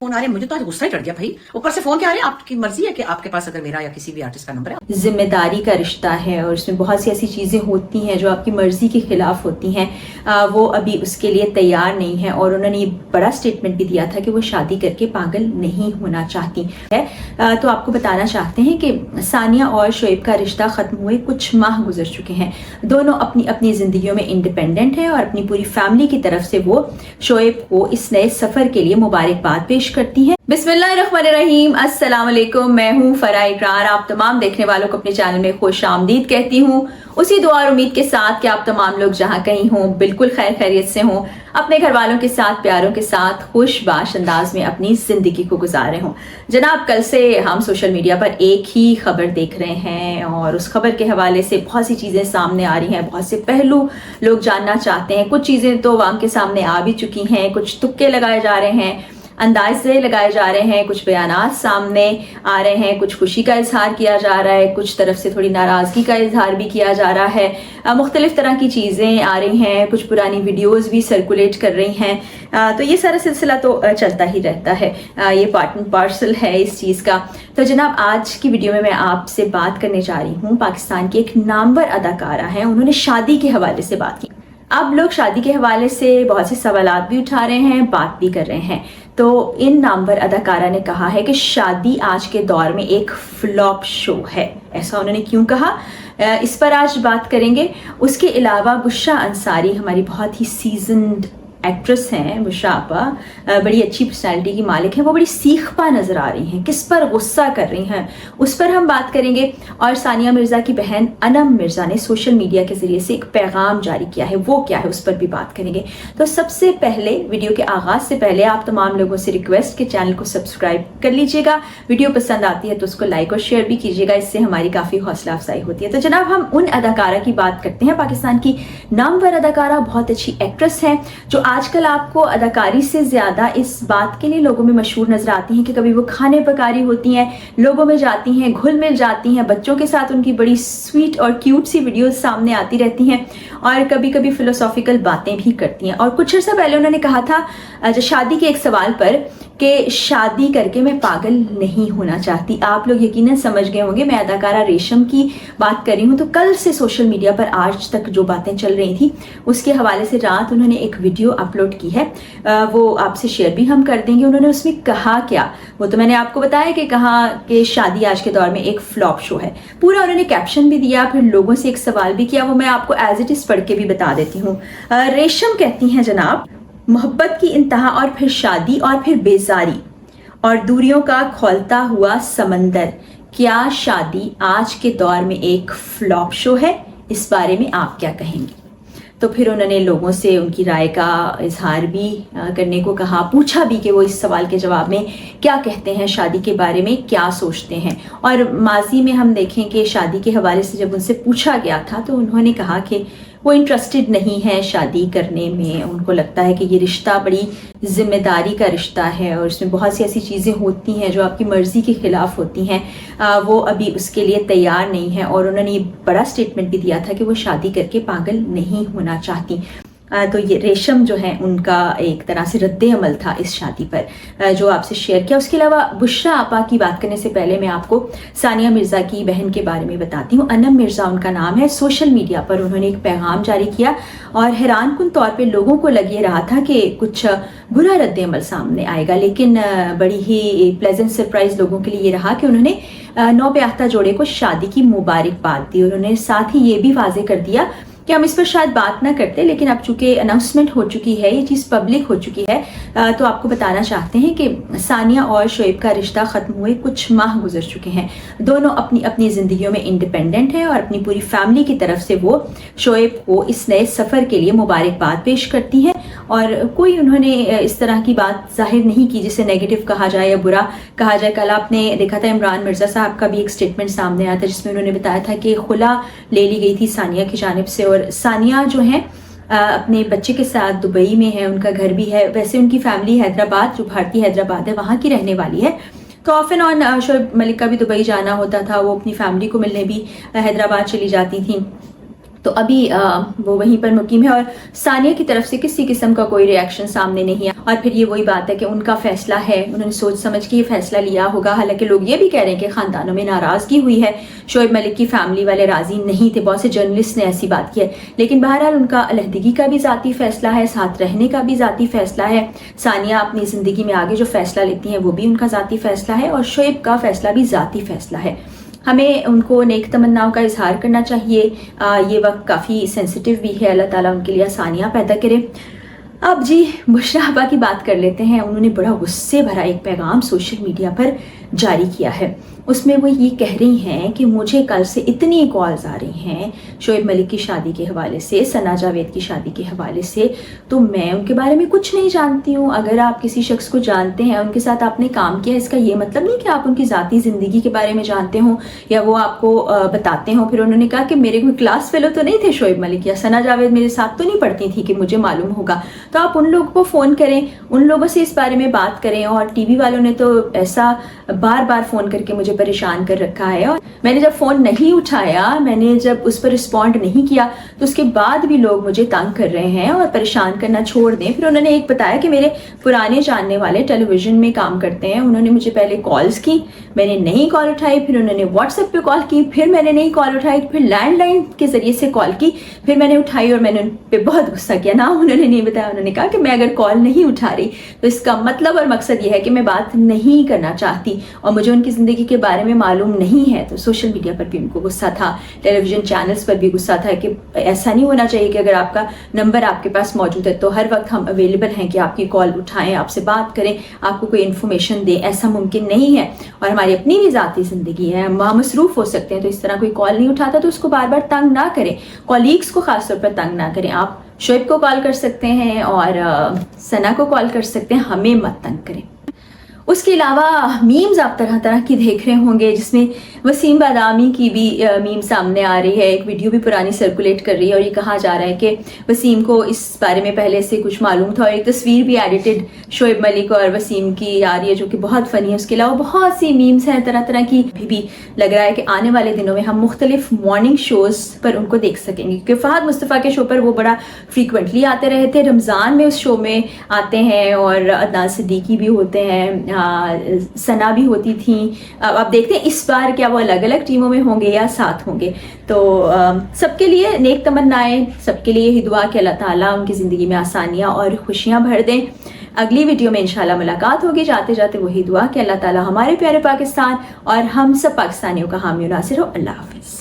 Phone आ रहे, मुझे तो आज गुस्सा ही चढ़ गया भाई। ऊपर से फोन क्या आ रहे हैं, आपकी मर्जी है कि आपके पास अगर मेरा या किसी भी आर्टिस्ट का नंबर है। जिम्मेदारी का रिश्ता है और इसमें बहुत सी ऐसी चीज़ें होती हैं जो आपकी मर्ज़ी के ख़िलाफ़ होती हैं। वो अभी उसके लिए तैयार नहीं है और उन्होंने ये बड़ा स्टेटमेंट भी दिया था कि वो शादी करके पागल नहीं होना चाहती है। तो आपको बताना चाहते हैं कि सानिया और शोएब का रिश्ता ख़त्म हुए कुछ माह गुजर चुके हैं। दोनों अपनी अपनी ज़िंदगियों में इंडिपेंडेंट है और अपनी पूरी फैमिली की तरफ से वो शोएब को इस नए सफ़र के लिए मुबारकबाद पेश करती हैं। बिस्मिल्लाहिर्रहमानिर्रहीम, अस्सलाम वालेकुम। मैं हूँ फराह इकरार। आप तमाम देखने वालों को अपने चैनल में खुश आमदीद कहती हूँ, उसी दुआ और उम्मीद के साथ कि आप तमाम लोग जहाँ कहीं हों बिल्कुल खैर खैरियत से हों, अपने घर वालों के साथ, प्यारों के साथ खुशबाश अंदाज में अपनी ज़िंदगी को गुजार रहे हों। जनाब, कल से हम सोशल मीडिया पर एक ही खबर देख रहे हैं और उस खबर के हवाले से बहुत सी चीज़ें सामने आ रही हैं, बहुत से पहलू लोग जानना चाहते हैं। कुछ चीज़ें तो आवाम के सामने आ भी चुकी हैं, कुछ तुक्के लगाए जा रहे हैं, अंदाजे लगाए जा रहे हैं, कुछ बयानात सामने आ रहे हैं, कुछ खुशी का इजहार किया जा रहा है, कुछ तरफ से थोड़ी नाराज़गी का इजहार भी किया जा रहा है। मुख्तलिफ तरह की चीज़ें आ रही हैं, कुछ पुरानी वीडियोस भी सर्कुलेट कर रही हैं। तो ये सारा सिलसिला तो चलता ही रहता है, ये पार्ट एंड पार्सल है इस चीज़ का। तो जनाब, आज की वीडियो में मैं आपसे बात करने जा रही हूँ पाकिस्तान की एक नामवर अदाकारा है, उन्होंने शादी के हवाले से बात की। अब लोग शादी के हवाले से बहुत से सवालात भी उठा रहे हैं, बात भी कर रहे हैं। तो इन नामवर अदाकारा ने कहा है कि शादी आज के दौर में एक फ्लॉप शो है। ऐसा उन्होंने क्यों कहा, इस पर आज बात करेंगे। उसके अलावा बुशरा अंसारी हमारी बहुत ही सीजन्ड एक्ट्रेस हैं। बुशरा आपा बड़ी अच्छी पर्सनैलिटी की मालिक हैं, वो बड़ी सीखपा नज़र आ रही हैं, किस पर गुस्सा कर रही हैं उस पर हम बात करेंगे। और सानिया मिर्ज़ा की बहन अनम मिर्ज़ा ने सोशल मीडिया के ज़रिए से एक पैगाम जारी किया है, वो क्या है उस पर भी बात करेंगे। तो सबसे पहले वीडियो के आगाज़ से पहले आप तमाम लोगों से रिक्वेस्ट कि चैनल को सब्सक्राइब कर लीजिएगा, वीडियो पसंद आती है तो उसको लाइक और शेयर भी कीजिएगा, इससे हमारी काफ़ी हौसला अफजाई होती है। तो जनाब, हम उन अदाकारा की बात करते हैं, पाकिस्तान की नामवर अदाकारा, बहुत अच्छी एक्ट्रेस हैं जो आजकल आपको अदाकारी से ज़्यादा इस बात के लिए लोगों में मशहूर नज़र आती हैं कि कभी वो खाने पकारी होती हैं, लोगों में जाती हैं, घुल मिल जाती हैं, बच्चों के साथ उनकी बड़ी स्वीट और क्यूट सी वीडियोस सामने आती रहती हैं और कभी कभी फिलोसॉफिकल बातें भी करती हैं। और कुछ अर्सा पहले उन्होंने कहा था शादी के एक सवाल पर कि शादी करके मैं पागल नहीं होना चाहती। आप लोग यकीनन समझ गए होंगे मैं अदाकारा रेशम की बात कर रही हूँ। तो कल से सोशल मीडिया पर आज तक जो बातें चल रही थी उसके हवाले से रात उन्होंने एक वीडियो अपलोड की है, वो आपसे शेयर भी हम कर देंगे। उन्होंने उसमें कहा क्या, वो तो मैंने आपको बताया कि कहा कि शादी आज के दौर में एक फ्लॉप शो है। पूरा उन्होंने कैप्शन भी दिया, फिर लोगों से एक सवाल भी किया, वो मैं आपको एज इट इज़ पढ़ के भी बता देती हूँ। रेशम कहती हैं, जनाब, मोहब्बत की इंतहा और फिर शादी और फिर बेजारी और दूरियों का खौलता हुआ समंदर, क्या शादी आज के दौर में एक फ्लॉप शो है? इस बारे में आप क्या कहेंगे? तो फिर उन्होंने लोगों से उनकी राय का इजहार भी करने को कहा, पूछा भी कि वो इस सवाल के जवाब में क्या कहते हैं, शादी के बारे में क्या सोचते हैं। और माजी में हम देखें कि शादी के हवाले से जब उनसे पूछा गया था तो उन्होंने कहा कि वो इंटरेस्टेड नहीं है शादी करने में, उनको लगता है कि ये रिश्ता बड़ी जिम्मेदारी का रिश्ता है और इसमें बहुत सी ऐसी चीज़ें होती हैं जो आपकी मर्ज़ी के ख़िलाफ़ होती हैं। वो अभी उसके लिए तैयार नहीं है और उन्होंने ये बड़ा स्टेटमेंट भी दिया था कि वो शादी करके पागल नहीं होना चाहती। तो ये रेशम जो है उनका एक तरह से रद्द अमल था इस शादी पर जो आपसे शेयर किया। उसके अलावा बुशरा आपा की बात करने से पहले मैं आपको सानिया मिर्ज़ा की बहन के बारे में बताती हूँ। अनम मिर्ज़ा उनका नाम है। सोशल मीडिया पर उन्होंने एक पैगाम जारी किया और हैरानकुन तौर पे लोगों को लग ये रहा था कि कुछ बुरा रद्द अमल सामने आएगा, लेकिन बड़ी ही प्लेजेंट सरप्राइज़ लोगों के लिए ये रहा कि उन्होंने नौब्याख्ता जोड़े को शादी की मुबारकबाद दी। उन्होंने साथ ही ये भी वाजे कर दिया कि हम इस पर शायद बात ना करते, लेकिन अब चूंकि अनाउंसमेंट हो चुकी है, ये चीज़ पब्लिक हो चुकी है, तो आपको बताना चाहते हैं कि सानिया और शोएब का रिश्ता ख़त्म हुए कुछ माह गुजर चुके हैं। दोनों अपनी अपनी ज़िंदगियों में इंडिपेंडेंट है और अपनी पूरी फैमिली की तरफ से वो शोएब को इस नए सफ़र के लिए मुबारकबाद पेश करती हैं और कोई उन्होंने इस तरह की बात जाहिर नहीं की जिसे नेगेटिव कहा जाए या बुरा कहा जाए। कल आपने देखा था इमरान मिर्ज़ा साहब का भी एक स्टेटमेंट सामने आया था जिसमें उन्होंने बताया था कि खुला ले ली गई थी सानिया की जानिब से और सानिया जो है अपने बच्चे के साथ दुबई में है, उनका घर भी है। वैसे उनकी फैमिली हैदराबाद, जो भारतीय हैदराबाद है, वहाँ की रहने वाली है। तो of and on Shoaib Malik का भी दुबई जाना होता था, वो अपनी फैमिली को मिलने भी हैदराबाद चली जाती थी। تو ابھی وہ وہیں پر مقیم ہے اور ثانیہ کی طرف سے کسی قسم کا کوئی ریاکشن سامنے نہیں ہے. اور پھر یہ وہی بات ہے کہ ان کا فیصلہ ہے, انہوں نے سوچ سمجھ کے یہ فیصلہ لیا ہوگا. حالانکہ لوگ یہ بھی کہہ رہے ہیں کہ خاندانوں میں ناراضگی ہوئی ہے, شعیب ملک کی فیملی والے راضی نہیں تھے, بہت سے جرنلسٹ نے ایسی بات کی ہے. لیکن بہرحال ان کا علیحدگی کا بھی ذاتی فیصلہ ہے, ساتھ رہنے کا بھی ذاتی فیصلہ ہے. ثانیہ اپنی زندگی میں آگے جو فیصلہ لیتی ہیں وہ بھی ان کا ذاتی فیصلہ ہے, اور شعیب کا فیصلہ بھی ذاتی فیصلہ ہے. ہمیں ان کو نیک تمناؤں کا اظہار کرنا چاہیے. یہ وقت کافی سینسٹیو بھی ہے, اللہ تعالیٰ ان کے لیے آسانیاں پیدا کرے. اب جی بشریٰ آپا کی بات کر لیتے ہیں. انہوں نے بڑا غصے بھرا ایک پیغام سوشل میڈیا پر جاری کیا ہے. اس میں وہ یہ کہہ رہی ہیں کہ مجھے کل سے اتنی کالز آ رہی ہیں شعیب ملک کی شادی کے حوالے سے, ثنا جاوید کی شادی کے حوالے سے, تو میں ان کے بارے میں کچھ نہیں جانتی ہوں. اگر آپ کسی شخص کو جانتے ہیں, ان کے ساتھ آپ نے کام کیا, اس کا یہ مطلب نہیں کہ آپ ان کی ذاتی زندگی کے بارے میں جانتے ہوں یا وہ آپ کو بتاتے ہوں. پھر انہوں نے کہا کہ میرے کوئی کلاس فیلو تو نہیں تھے شعیب ملک, یا ثنا جاوید میرے ساتھ تو نہیں پڑھتی تھی کہ مجھے معلوم ہوگا. تو آپ ان لوگوں کو فون کریں, ان لوگوں سے اس بارے میں بات کریں. اور ٹی وی والوں نے تو ایسا بار بار فون کر کے مجھے پریشان کر رکھا ہے, اور میں نے جب فون نہیں اٹھایا, میں نے جب اس پر رسپونڈ نہیں کیا, تو اس کے بعد بھی لوگ مجھے تنگ کر رہے ہیں اور پریشان کرنا چھوڑ دیں. پھر انہوں نے ایک بتایا کہ میرے پرانے جاننے والے ٹیلی ویژن میں کام کرتے ہیں, انہوں نے مجھے پہلے کالز کی, میں نے نہیں کال اٹھائی. پھر انہوں نے واٹس ایپ پہ کال کی, پھر میں نے نہیں کال اٹھائی. پھر لینڈ لائن کے ذریعے سے کال کی, پھر میں نے اٹھائی, اور میں نے ان پہ بہت غصہ کیا. نہ انہوں نے نہیں بتایا, انہوں نے کہا کہ میں اگر کال نہیں اٹھا رہی تو اس کا مطلب اور مقصد یہ ہے کہ میں بات نہیں کرنا چاہتی اور مجھے ان کی زندگی کے بارے میں معلوم نہیں ہے. تو سوشل میڈیا پر بھی ان کو غصہ تھا, ٹیلی ویژن چینلز پر بھی غصہ تھا کہ ایسا نہیں ہونا چاہیے کہ اگر آپ کا نمبر آپ کے پاس موجود ہے تو ہر وقت ہم اویلیبل ہیں کہ آپ کی کال اٹھائیں, آپ سے بات کریں, آپ کو کوئی انفارمیشن دیں. ایسا ممکن نہیں ہے, اور ہماری اپنی بھی ذاتی زندگی ہے, ہم مصروف ہو سکتے ہیں. تو اس طرح کوئی کال نہیں اٹھاتا تو اس کو بار بار تنگ نہ کریں, کولیگس کو خاص طور پر تنگ نہ کریں. آپ شعیب کو کال کر سکتے ہیں اور ثنا کو کال کر سکتے ہیں, ہمیں مت تنگ کریں. اس کے علاوہ میمز آپ طرح طرح کی دیکھ رہے ہوں گے, جس میں وسیم بادامی کی بھی میم سامنے آ رہی ہے. ایک ویڈیو بھی پرانی سرکولیٹ کر رہی ہے, اور یہ کہا جا رہا ہے کہ وسیم کو اس بارے میں پہلے سے کچھ معلوم تھا, اور ایک تصویر بھی ایڈیٹڈ شعیب ملک اور وسیم کی آ رہی ہے جو کہ بہت فنی ہے. اس کے علاوہ بہت سی میمز ہیں طرح طرح کی. بھی لگ رہا ہے کہ آنے والے دنوں میں ہم مختلف مارننگ شوز پر ان کو دیکھ سکیں گے, کیونکہ فہد مصطفیٰ کے شو پر وہ بڑا فریکوینٹلی آتے رہے تھے. رمضان میں اس شو میں آتے ہیں, اور عدنان صدیقی بھی ہوتے ہیں, ثنا بھی ہوتی تھیں. اب دیکھتے ہیں اس بار کیا وہ الگ الگ ٹیموں میں ہوں گے یا ساتھ ہوں گے. تو سب کے لیے نیک تمنائیں, سب کے لیے یہی دعا کہ اللہ تعالیٰ ان کی زندگی میں آسانیاں اور خوشیاں بھر دیں. اگلی ویڈیو میں انشاءاللہ ملاقات ہوگی. جاتے جاتے وہی دعا کہ اللہ تعالیٰ ہمارے پیارے پاکستان اور ہم سب پاکستانیوں کا حامی و ناصر ہو. اللہ حافظ.